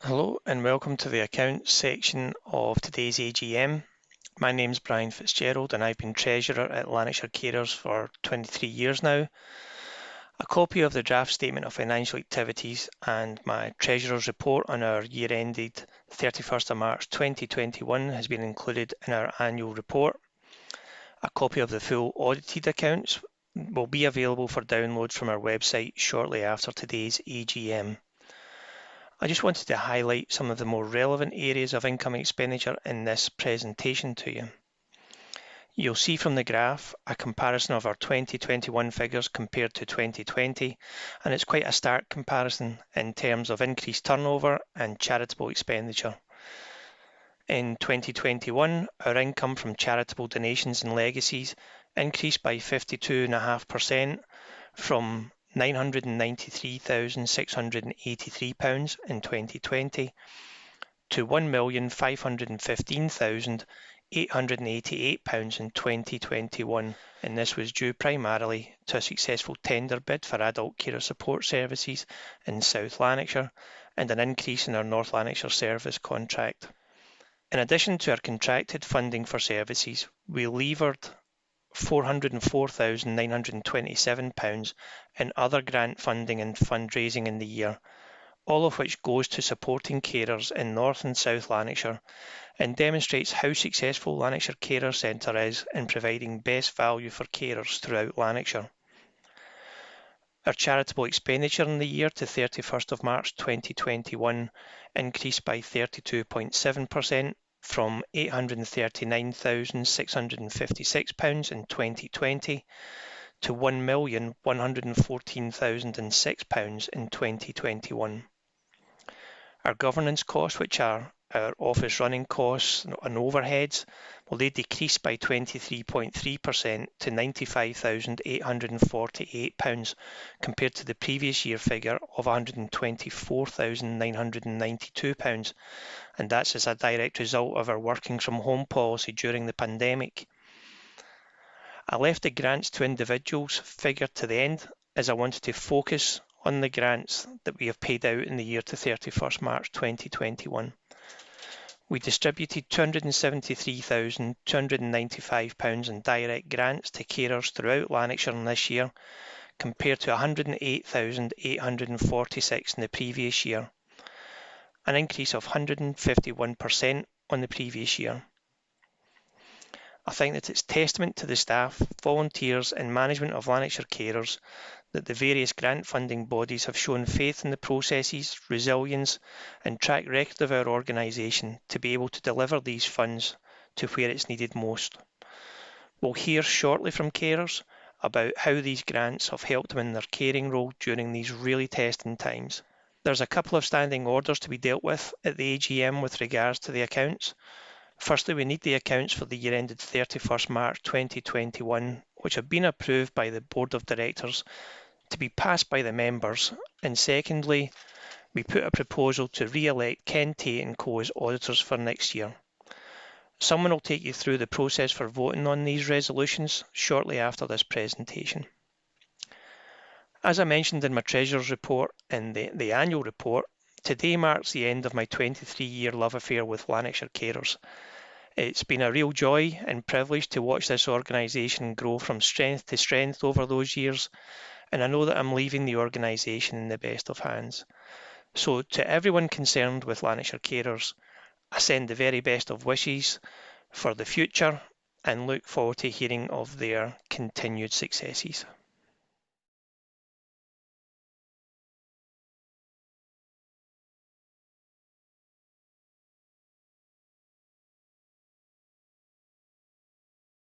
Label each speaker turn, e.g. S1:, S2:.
S1: Hello and welcome to the accounts section of today's AGM. My name's Brian Fitzgerald and I've been Treasurer at Lanarkshire Carers for 23 years now. A copy of the draft statement of financial activities and my Treasurer's report on our year ended 31st of March 2021 has been included in our annual report. A copy of the full audited accounts will be available for download from our website shortly after today's AGM. I just wanted to highlight some of the more relevant areas of income expenditure in this presentation to you. You'll see from the graph a comparison of our 2021 figures compared to 2020, and it's quite a stark comparison in terms of increased turnover and charitable expenditure. In 2021, our income from charitable donations and legacies increased by 52.5% from £993,683 in 2020 to £1,515,888 in 2021, and this was due primarily to a successful tender bid for adult carer support services in South Lanarkshire and an increase in our North Lanarkshire service contract. In addition to our contracted funding for services, we levered £404,927 in other grant funding and fundraising in the year, all of which goes to supporting carers in North and South Lanarkshire and demonstrates how successful Lanarkshire Carer Centre is in providing best value for carers throughout Lanarkshire. Our charitable expenditure in the year to 31st of March 2021 increased by 32.7% from £839,656 in 2020 to £1,114,006 in 2021. Our governance costs, which are our office running costs and overheads, well, they decreased by 23.3% to £95,848 compared to the previous year figure of £124,992, and that's as a direct result of our working from home policy during the pandemic. I left the grants to individuals figure to the end as I wanted to focus on the grants that we have paid out in the year to 31st March 2021. We distributed £273,295 in direct grants to carers throughout Lanarkshire this year, compared to £108,846 in the previous year, an increase of 151% on the previous year. I think that it's testament to the staff, volunteers and management of Lanarkshire Carers that the various grant funding bodies have shown faith in the processes, resilience and track record of our organisation to be able to deliver these funds to where it's needed most. We'll hear shortly from carers about how these grants have helped them in their caring role during these really testing times. There's a couple of standing orders to be dealt with at the AGM with regards to the accounts. Firstly, we need the accounts for the year ended 31st March 2021, which have been approved by the Board of Directors to be passed by the members. And secondly, we put a proposal to re-elect Ken Tate & Co as auditors for next year. Someone will take you through the process for voting on these resolutions shortly after this presentation. As I mentioned in my Treasurer's report and the annual report, today marks the end of my 23-year love affair with Lanarkshire Carers. It's been a real joy and privilege to watch this organisation grow from strength to strength over those years, and I know that I'm leaving the organisation in the best of hands. So to everyone concerned with Lanarkshire Carers, I send the very best of wishes for the future and look forward to hearing of their continued successes.